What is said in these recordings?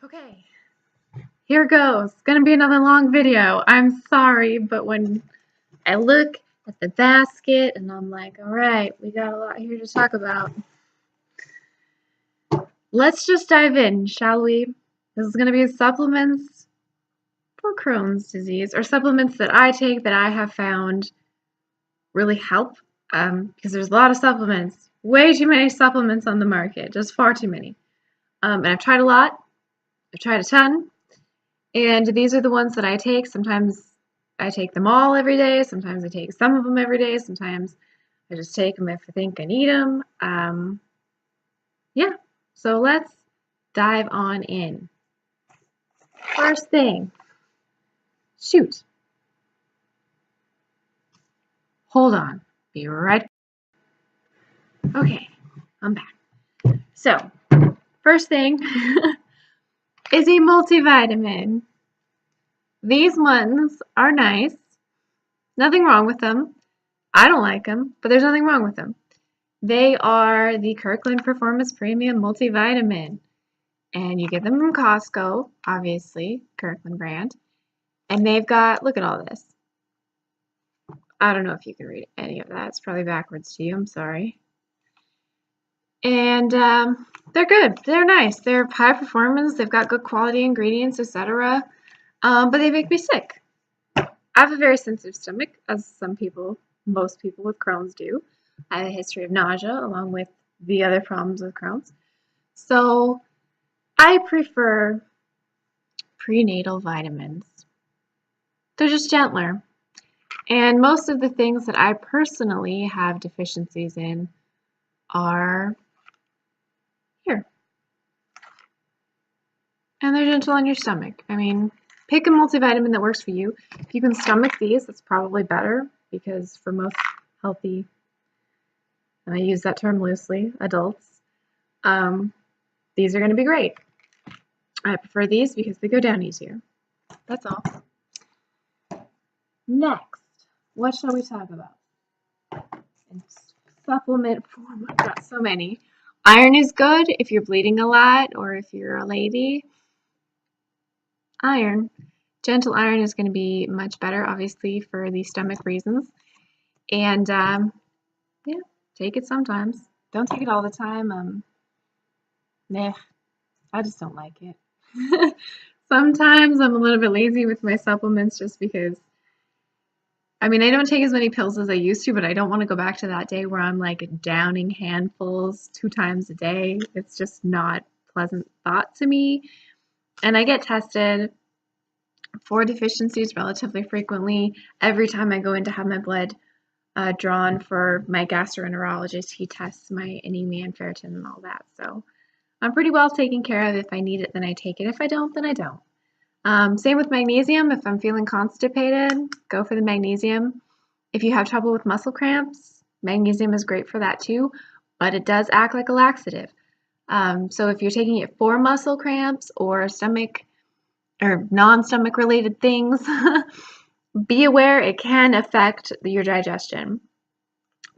Okay, here goes. It's gonna be another long video. I'm sorry, but when I look at the basket and I'm like, all right, we got a lot here to talk about. Let's just dive in, shall we? This is gonna be supplements for Crohn's disease, or supplements that I take that I have found really help. Because there's a lot of supplements, way too many supplements on the market, just far too many. And I've tried a lot. I've tried a ton. And these are the ones that I take. Sometimes I take them all every day. Sometimes I take some of them every day. Sometimes I just take them if I think I need them. Yeah, so let's dive on in. First thing, shoot. Hold on, be right back. Okay, I'm back. So, first thing is a multivitamin. These ones are nice. Nothing wrong with them. I don't like them, but there's nothing wrong with them. They are the Kirkland Performance Premium Multivitamin. And you get them from Costco, obviously, Kirkland brand. And they've got, look at all this. I don't know if you can read any of that. It's probably backwards to you. I'm sorry. And they're good. They're nice. They're high performance. They've got good quality ingredients, etc. But they make me sick. I have a very sensitive stomach, as most people with Crohn's do. I have a history of nausea, along with the other problems with Crohn's. So I prefer prenatal vitamins. They're just gentler. And most of the things that I personally have deficiencies in are here. And they're gentle on your stomach. I mean, pick a multivitamin that works for you. If you can stomach these, that's probably better, because for most healthy, and I use that term loosely, adults, these are going to be great. I prefer these because they go down easier. That's all. Next, what shall we talk about? In supplement form, I've got so many. Iron is good if you're bleeding a lot or if you're a lady. Iron. Gentle iron is going to be much better, obviously, for the stomach reasons. And yeah, take it sometimes. Don't take it all the time. Nah, I just don't like it. Sometimes I'm a little bit lazy with my supplements just because, I mean, I don't take as many pills as I used to, but I don't want to go back to that day where I'm like downing handfuls 2 times a day. It's just not a pleasant thought to me. And I get tested for deficiencies relatively frequently. Every time I go in to have my blood drawn for my gastroenterologist, he tests my anemia and ferritin and all that. So I'm pretty well taken care of. If I need it, then I take it. If I don't, then I don't. Same with magnesium. If I'm feeling constipated, go for the magnesium. If you have trouble with muscle cramps, magnesium is great for that too, but it does act like a laxative. So if you're taking it for muscle cramps or stomach or non-stomach related things, be aware it can affect your digestion.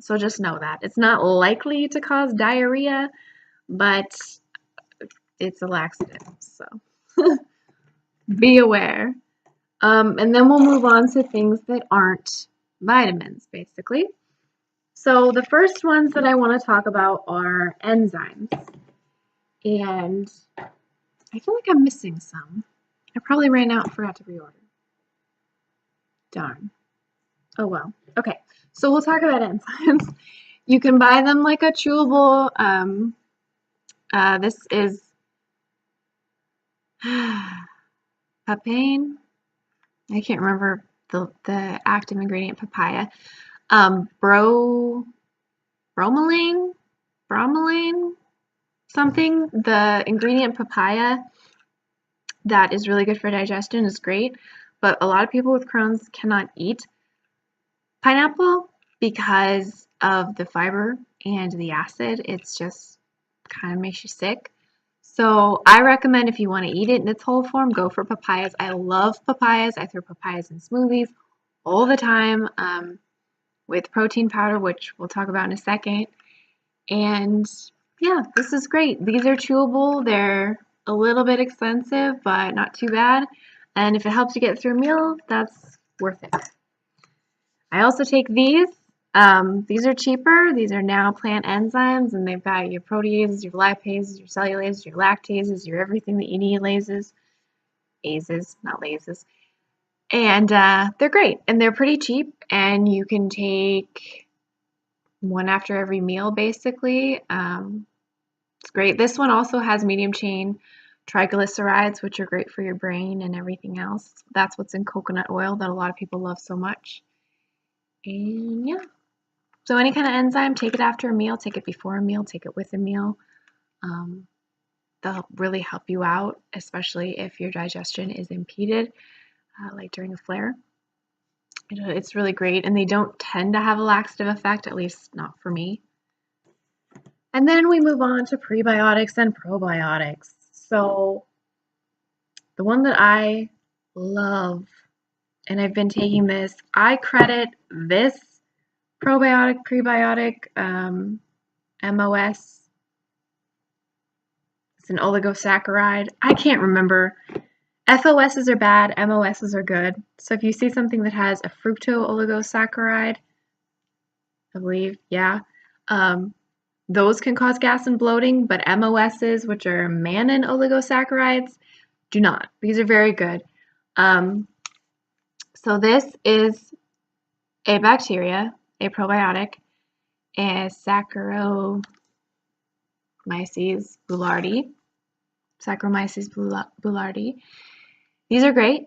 So just know that. It's not likely to cause diarrhea, but it's a laxative, so be aware. And then we'll move on to things that aren't vitamins, basically. So the first ones that I want to talk about are enzymes. And I feel like I'm missing some. I probably ran out and forgot to reorder. Darn. Oh well. Okay, so we'll talk about enzymes. You can buy them like a chewable. This is papain. I can't remember the active ingredient, papaya. Bromelain, something. The ingredient papaya that is really good for digestion is great, but a lot of people with Crohn's cannot eat pineapple because of the fiber and the acid. It's just kind of makes you sick. So I recommend if you want to eat it in its whole form, go for papayas. I love papayas. I throw papayas in smoothies all the time with protein powder, which we'll talk about in a second. And yeah, this is great. These are chewable. They're a little bit expensive, but not too bad. And if it helps you get through a meal, that's worth it. I also take these. These are cheaper. These are now plant enzymes, and they've got your proteases, your lipases, your cellulases, your lactases, your everything that you need, not lases. And they're great, and they're pretty cheap, and you can take one after every meal, basically. It's great. This one also has medium chain triglycerides, which are great for your brain and everything else. That's what's in coconut oil that a lot of people love so much. And yeah. So any kind of enzyme, take it after a meal, take it before a meal, take it with a meal. They'll really help you out, especially if your digestion is impeded, like during a flare. It's really great, and they don't tend to have a laxative effect, at least not for me. And then we move on to prebiotics and probiotics. So the one that I love, and I've been taking this, I credit this probiotic, prebiotic, MOS. It's an oligosaccharide. I can't remember. FOSs are bad, MOSs are good. So if you see something that has a fructo-oligosaccharide, I believe, yeah, those can cause gas and bloating, but MOSs, which are mannan oligosaccharides, do not. These are very good. So this is a bacteria, a probiotic, a Saccharomyces boulardii. Saccharomyces boulardii. These are great.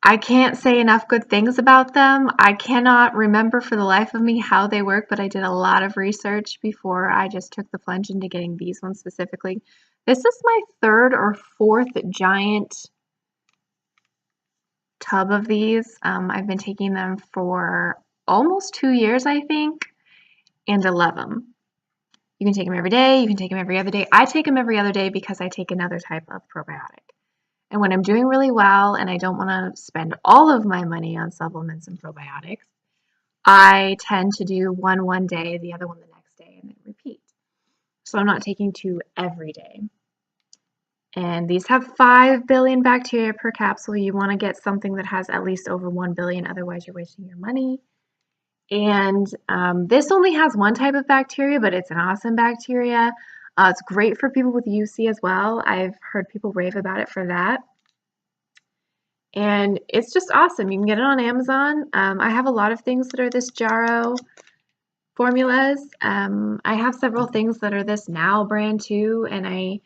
I can't say enough good things about them. I cannot remember for the life of me how they work, but I did a lot of research before I just took the plunge into getting these ones specifically. This is my third or fourth giant tub of these. I've been taking them for almost 2 years, I think, and I love them. You can take them every day. You can take them every other day. I take them every other day because I take another type of probiotic. And when I'm doing really well and I don't want to spend all of my money on supplements and probiotics, I tend to do one day, the other one the next day, and then repeat. So I'm not taking 2 every day. And these have 5 billion bacteria per capsule. You want to get something that has at least over 1 billion, otherwise you're wasting your money. And this only has one type of bacteria, but it's an awesome bacteria. It's great for people with UC as well. I've heard people rave about it for that. And it's just awesome. You can get it on Amazon. I have a lot of things that are this Jarrow formulas. I have several things that are this Now brand too, and I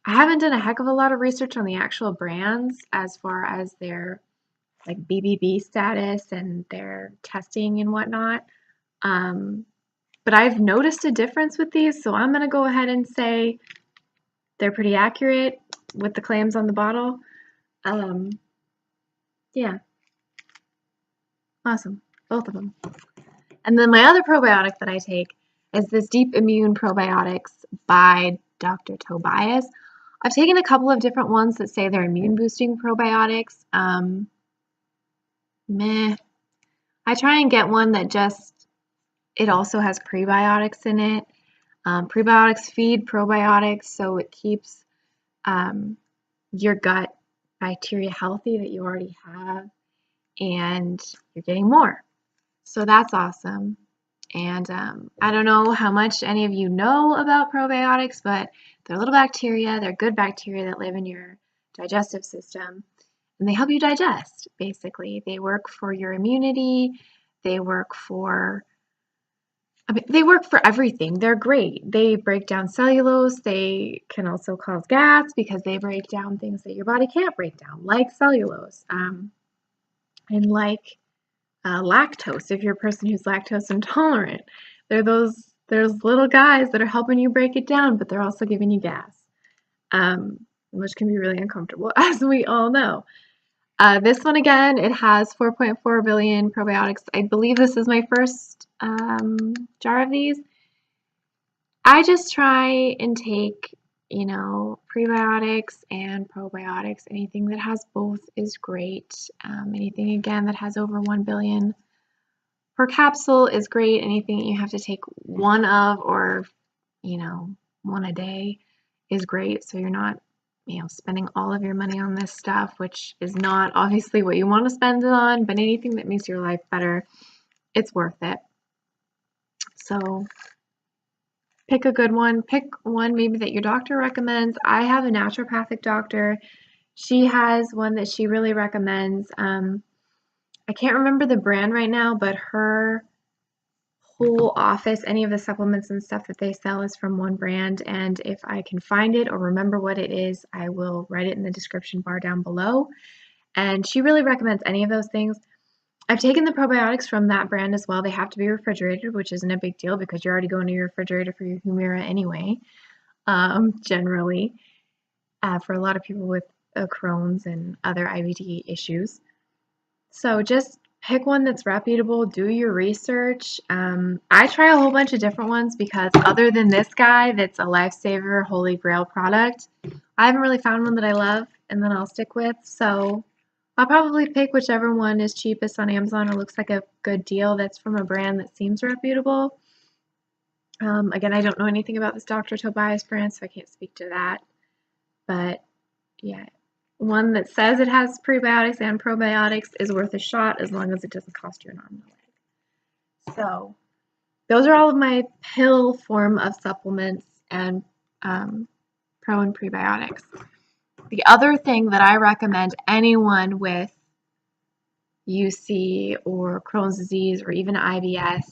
haven't done a heck of a lot of research on the actual brands as far as their like BBB status and their testing and whatnot. But I've noticed a difference with these, so I'm going to go ahead and say they're pretty accurate with the claims on the bottle. Yeah. Awesome. Both of them. And then my other probiotic that I take is this Deep Immune Probiotics by Dr. Tobias. I've taken a couple of different ones that say they're immune boosting probiotics. Meh. I try and get one that it also has prebiotics in it. Prebiotics feed probiotics, so it keeps your gut bacteria healthy that you already have, and you're getting more. So that's awesome. And I don't know how much any of you know about probiotics, but they're little bacteria. They're good bacteria that live in your digestive system, and they help you digest, basically. They work for your immunity. They work for everything. They're great. They break down cellulose. They can also cause gas because they break down things that your body can't break down, like cellulose, and like lactose, if you're a person who's lactose intolerant. They're those little guys that are helping you break it down, but they're also giving you gas, which can be really uncomfortable, as we all know. This one, again, it has 4.4 billion probiotics. I believe this is my first jar of these. I just try and take, prebiotics and probiotics. Anything that has both is great. Anything, again, that has over 1 billion per capsule is great. Anything that you have to take one of or, one a day is great. So you're not, spending all of your money on this stuff, which is not obviously what you want to spend it on, but anything that makes your life better, it's worth it. So pick a good one. Pick one maybe that your doctor recommends. I have a naturopathic doctor. She has one that she really recommends. I can't remember the brand right now, but her whole office, any of the supplements and stuff that they sell is from one brand. And if I can find it or remember what it is, I will write it in the description bar down below. And she really recommends any of those things. I've taken the probiotics from that brand as well. They have to be refrigerated, which isn't a big deal because you're already going to your refrigerator for your Humira anyway, generally, for a lot of people with Crohn's and other IBD issues. So just pick one that's reputable, do your research. I try a whole bunch of different ones because other than this guy that's a lifesaver, holy grail product, I haven't really found one that I love and then I'll stick with. So I'll probably pick whichever one is cheapest on Amazon or looks like a good deal that's from a brand that seems reputable. Again, I don't know anything about this Dr. Tobias brand, so I can't speak to that. But yeah, one that says it has prebiotics and probiotics is worth a shot as long as it doesn't cost you an arm and a leg. So those are all of my pill form of supplements and pro and prebiotics. The other thing that I recommend anyone with UC or Crohn's disease or even IBS,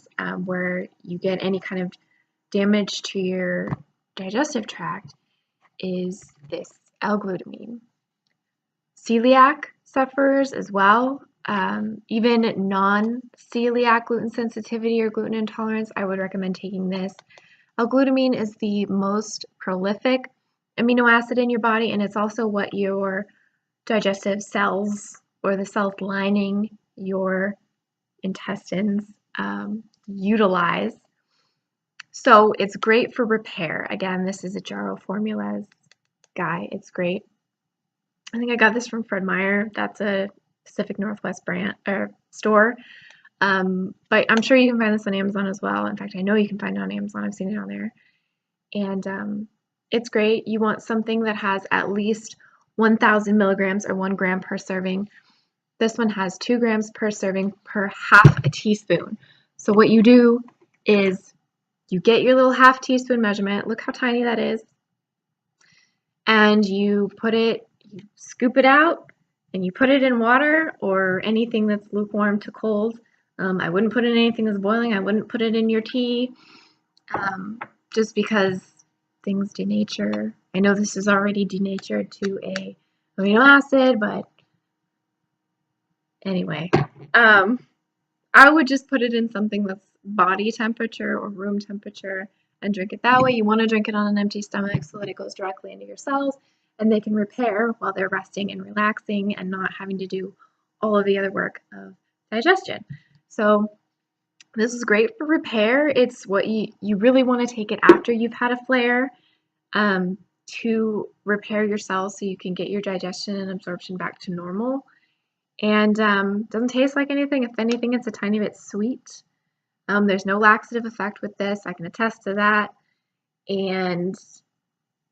where you get any kind of damage to your digestive tract, is this L-glutamine. Celiac sufferers as well. Even non-celiac gluten sensitivity or gluten intolerance, I would recommend taking this. L-glutamine is the most prolific amino acid in your body, and it's also what your digestive cells or the cells lining your intestines utilize. So it's great for repair. Again, this is a Jarrow Formulas guy. It's great. I think I got this from Fred Meyer. That's a Pacific Northwest brand or store. But I'm sure you can find this on Amazon as well. In fact, I know you can find it on Amazon. I've seen it on there. And it's great. You want something that has at least 1,000 milligrams or 1 gram per serving. This one has 2 grams per serving per half a teaspoon. So what you do is you get your little half teaspoon measurement. Look how tiny that is. And you scoop it out and you put it in water or anything that's lukewarm to cold. I wouldn't put it in anything that's boiling. I wouldn't put it in your tea just because things denature. I know this is already denatured to a amino acid, but anyway, I would just put it in something that's body temperature or room temperature and drink it that way. You want to drink it on an empty stomach so that it goes directly into your cells and they can repair while they're resting and relaxing and not having to do all of the other work of digestion. So this is great for repair. It's what you really want to take it after you've had a flare to repair your cells so you can get your digestion and absorption back to normal. And doesn't taste like anything. If anything, it's a tiny bit sweet. There's no laxative effect with this. I can attest to that. And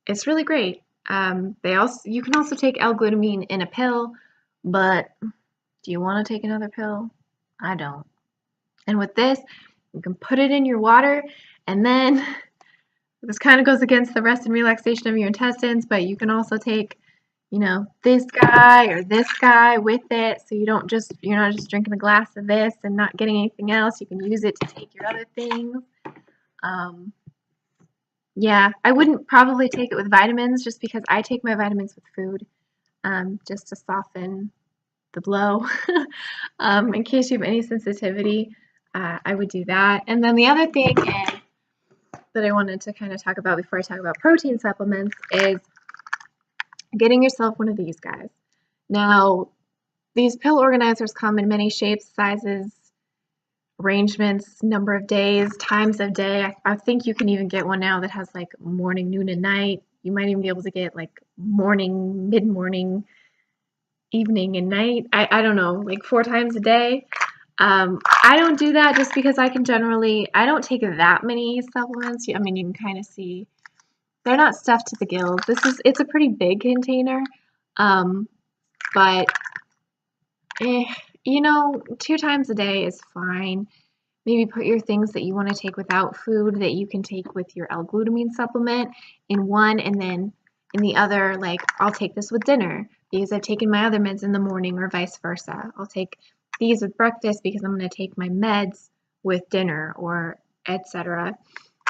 it's really great. You can also take L-glutamine in a pill, but do you want to take another pill? I don't. And with this, you can put it in your water, and then this kind of goes against the rest and relaxation of your intestines, but you can also take, this guy or this guy with it, so you're not just drinking a glass of this and not getting anything else. You can use it to take your other things. Yeah, I wouldn't probably take it with vitamins just because I take my vitamins with food, just to soften the blow. In case you have any sensitivity, I would do that. And then the other thing that I wanted to kind of talk about before I talk about protein supplements is getting yourself one of these guys. Now, these pill organizers come in many shapes, sizes, arrangements, number of days, times of day. I think you can even get one now that has like morning, noon, and night. You might even be able to get like morning, mid-morning, evening, and night. I don't know, like 4 times a day. I don't do that just because I don't take that many supplements. I mean, you can kind of see they're not stuffed to the gills. It's a pretty big container, but you know, 2 times a day is fine. Maybe put your things that you want to take without food that you can take with your L-glutamine supplement in one, and then in the other, like, I'll take this with dinner because I've taken my other meds in the morning, or vice versa. I'll take these with breakfast because I'm going to take my meds with dinner, or etc.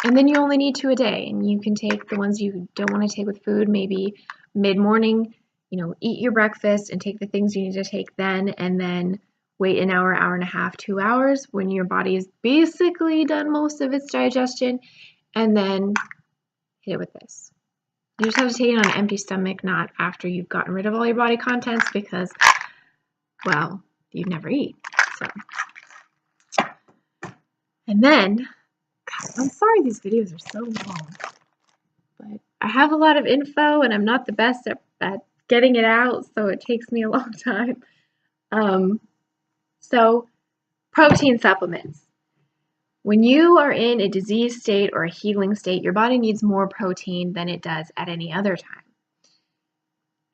And then you only need 2 a day, and you can take the ones you don't want to take with food, maybe mid-morning, you know, eat your breakfast and take the things you need to take then, and then wait an hour, hour and a half, 2 hours when your body is basically done most of its digestion, and then hit it with this. You just have to take it on an empty stomach, not after you've gotten rid of all your body contents, because, well, you'd never eat. So, and then, God, I'm sorry these videos are so long, but I have a lot of info and I'm not the best at getting it out, so it takes me a long time. So, protein supplements. When you are in a disease state or a healing state, your body needs more protein than it does at any other time.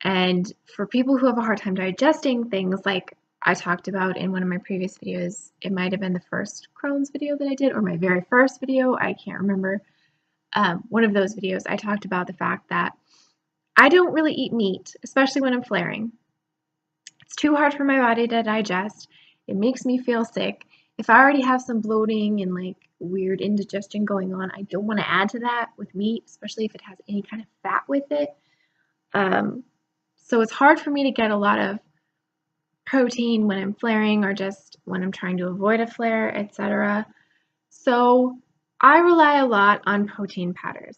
And for people who have a hard time digesting things, like I talked about in one of my previous videos, it might have been the first Crohn's video that I did, or my very first video, I can't remember. One of those videos, I talked about the fact that I don't really eat meat, especially when I'm flaring. It's too hard for my body to digest. It makes me feel sick. If I already have some bloating and like weird indigestion going on, I don't want to add to that with meat, especially if it has any kind of fat with it. So it's hard for me to get a lot of protein when I'm flaring, or just when I'm trying to avoid a flare, etc. So I rely a lot on protein powders.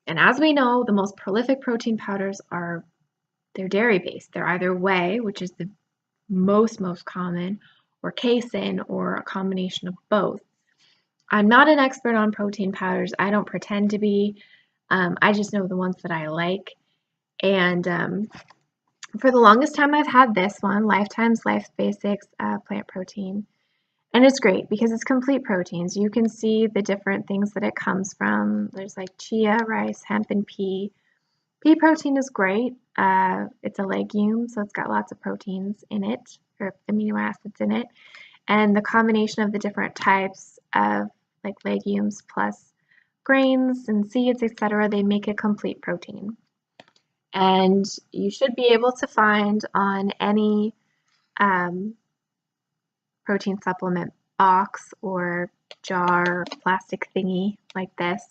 And as we know, the most prolific protein powders they're dairy-based. They're either whey, which is the most common, or casein, or a combination of both. I'm not an expert on protein powders. I don't pretend to be. I just know the ones that I like. And for the longest time, I've had this one, Lifetime's Life Basics plant protein. And it's great because it's complete proteins. You can see the different things that it comes from. There's like chia, rice, hemp, and pea. Pea protein is great. It's a legume, so it's got lots of proteins in it, or amino acids in it. And the combination of the different types of like legumes plus grains and seeds, etc., they make a complete protein. And you should be able to find on any protein supplement box or jar, plastic thingy like this,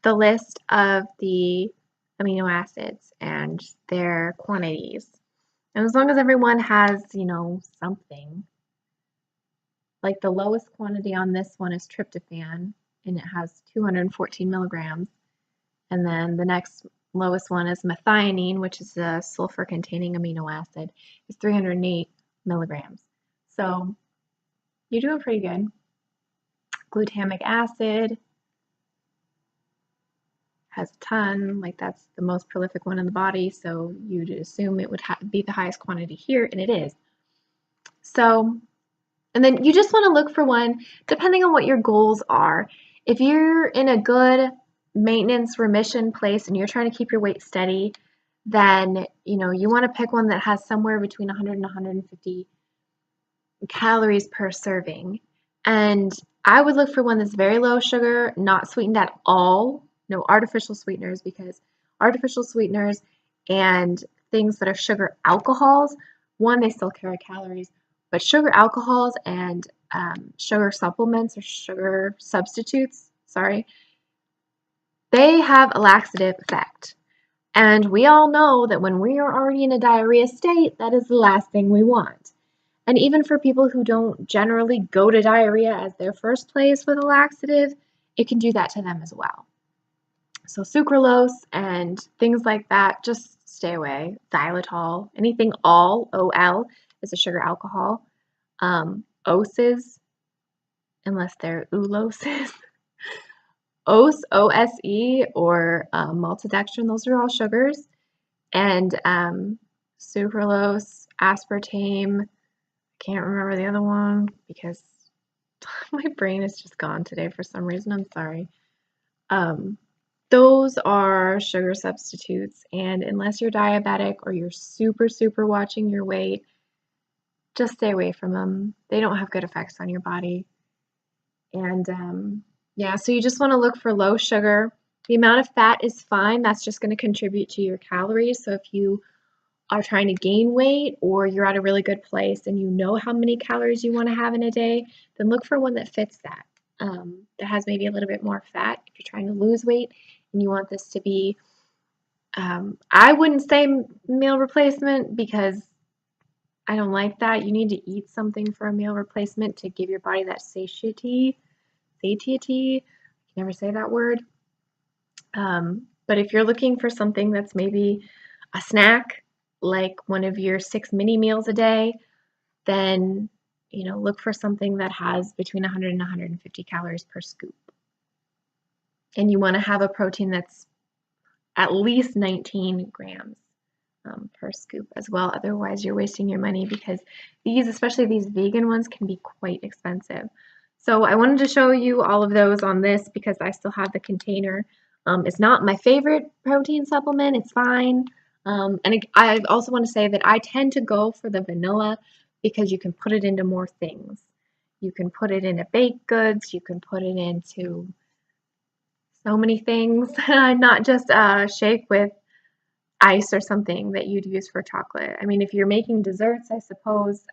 the list of the amino acids and their quantities. And as long as everyone has, you know, something, like the lowest quantity on this one is tryptophan, and it has 214 milligrams. And then the next lowest one is methionine, which is a sulfur-containing amino acid, is 308 milligrams. So you're doing pretty good. Glutamic acid has a ton, like that's the most prolific one in the body, so you'd assume it would be the highest quantity here, and it is. So, and then you just want to look for one, depending on what your goals are. If you're in a good maintenance remission place and you're trying to keep your weight steady, then, you know, you want to pick one that has somewhere between 100 and 150 calories per serving. And I would look for one that's very low sugar, not sweetened at all, no artificial sweeteners, because artificial sweeteners and things that are sugar alcohols, one, they still carry calories, but sugar alcohols and sugar supplements or sugar substitutes, sorry, they have a laxative effect. And we all know that when we are already in a diarrhea state, that is the last thing we want. And even for people who don't generally go to diarrhea as their first place with a laxative, it can do that to them as well. So sucralose and things like that, just stay away. Xylitol, anything OL is a sugar alcohol. Oses, unless they're ouloses. OSE, or maltodextrin, those are all sugars. And sucralose, aspartame, can't remember the other one because my brain is just gone today for some reason. I'm sorry. those are sugar substitutes, and unless you're diabetic or you're super watching your weight, just stay away from them. They don't have good effects on your body. And yeah, so you just want to look for low sugar. The amount of fat is fine. That's just going to contribute to your calories. So if you are trying to gain weight or you're at a really good place and you know how many calories you want to have in a day, then look for one that fits that. That has maybe a little bit more fat if you're trying to lose weight and you want this to be, I wouldn't say meal replacement because I don't like that. You need to eat something for a meal replacement to give your body that satiety. I can never say that word. But if you're looking for something that's maybe a snack, like one of your 6 mini meals a day, then look for something that has between 100 and 150 calories per scoop. And you want to have a protein that's at least 19 grams per scoop as well. Otherwise, you're wasting your money because these, especially these vegan ones, can be quite expensive. So I wanted to show you all of those on this because I still have the container. It's not my favorite protein supplement. It's fine. And I also want to say that I tend to go for the vanilla because you can put it into more things. You can put it into baked goods. You can put it into so many things, not just a shake with ice or something that you'd use for chocolate. I mean, if you're making desserts, I suppose,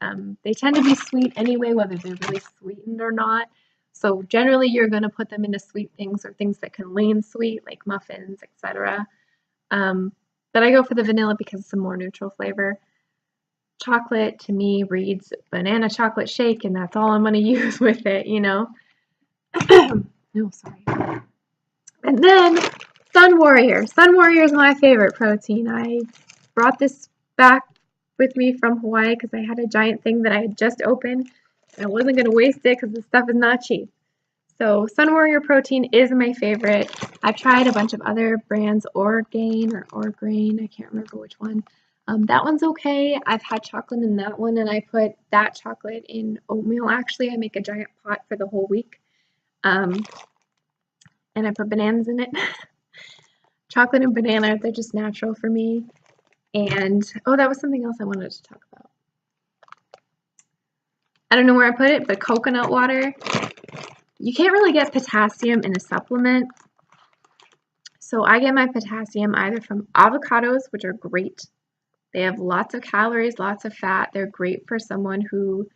they tend to be sweet anyway, whether they're really sweetened or not. So generally you're going to put them into sweet things or things that can lean sweet, like muffins, etc. But I go for the vanilla because it's a more neutral flavor. Chocolate to me reads banana chocolate shake, and that's all I'm going to use with it, No, sorry. And then Sun Warrior. Sun Warrior is my favorite protein. I brought this back with me from Hawaii because I had a giant thing that I had just opened. And I wasn't going to waste it because this stuff is not cheap. So Sun Warrior protein is my favorite. I've tried a bunch of other brands, Orgain or Orgrain. I can't remember which one. That one's okay. I've had chocolate in that one, and I put that chocolate in oatmeal. Actually, I make a giant pot for the whole week. And I put bananas in it. Chocolate and banana, they're just natural for me. And, oh, that was something else I wanted to talk about. I don't know where I put it, but coconut water. You can't really get potassium in a supplement. So I get my potassium either from avocados, which are great. They have lots of calories, lots of fat. They're great for someone who,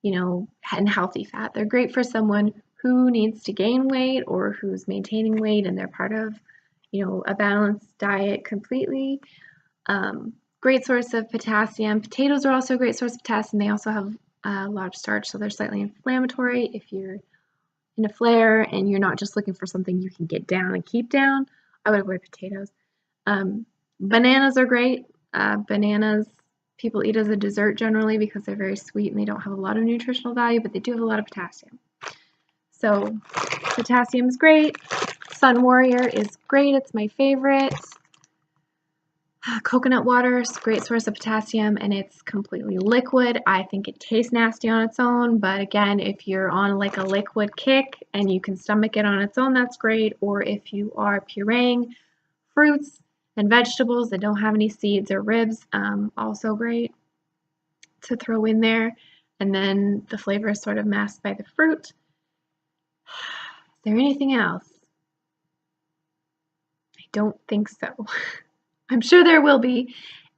and healthy fat. They're great for someone who needs to gain weight or who's maintaining weight and they're part of, a balanced diet completely. Great source of potassium. Potatoes are also a great source of potassium. They also have a lot of starch, so they're slightly inflammatory. If you're in a flare and you're not just looking for something you can get down and keep down, I would avoid potatoes. Bananas are great. Bananas people eat as a dessert generally because they're very sweet and they don't have a lot of nutritional value, but they do have a lot of potassium. So potassium is great. Sun Warrior is great. It's my favorite. Coconut water is a great source of potassium and it's completely liquid. I think it tastes nasty on its own, but again, if you're on like a liquid kick and you can stomach it on its own, that's great. Or if you are pureeing fruits and vegetables that don't have any seeds or ribs, also great to throw in there. And then the flavor is sort of masked by the fruit. Is there anything else? I don't think so. I'm sure there will be.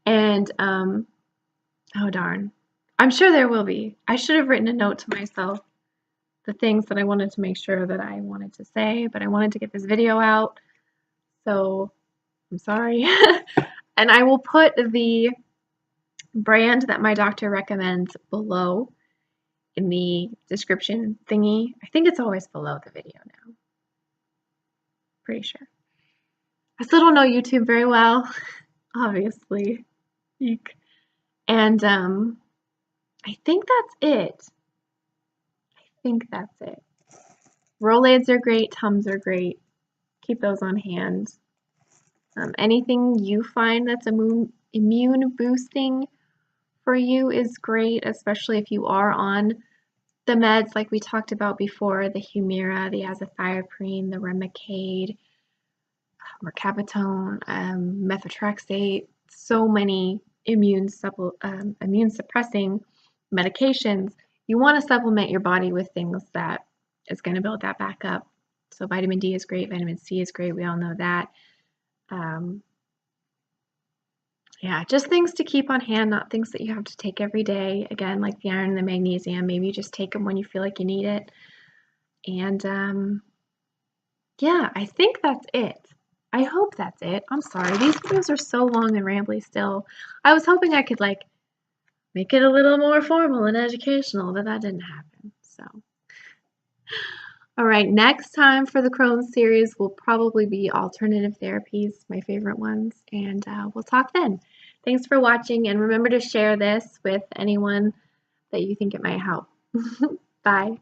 And, oh darn. I'm sure there will be. I should have written a note to myself, the things that I wanted to make sure that I wanted to say, but I wanted to get this video out. So I'm sorry. And I will put the brand that my doctor recommends below in the description thingy. I think it's always below the video now. Pretty sure. I still don't know YouTube very well, obviously. Eek. And I think that's it. Rolaids are great, Tums are great. Keep those on hand. Anything you find that's immune boosting for you is great, especially if you are on the meds like we talked about before, the Humira, the azathioprine, the Remicade. mercaptone, methotrexate, so many immune suppressing medications. You want to supplement your body with things that is going to build that back up. So vitamin D is great, vitamin C is great, we all know that. Yeah, just things to keep on hand, not things that you have to take every day. Again, like the iron and the magnesium, maybe you just take them when you feel like you need it. And yeah, I think that's it. I hope that's it. I'm sorry, these videos are so long and rambly still. I was hoping I could like make it a little more formal and educational, but that didn't happen. So, all right, next time for the Crohn series will probably be alternative therapies, my favorite ones, and we'll talk then. Thanks for watching, and remember to share this with anyone that you think it might help. Bye.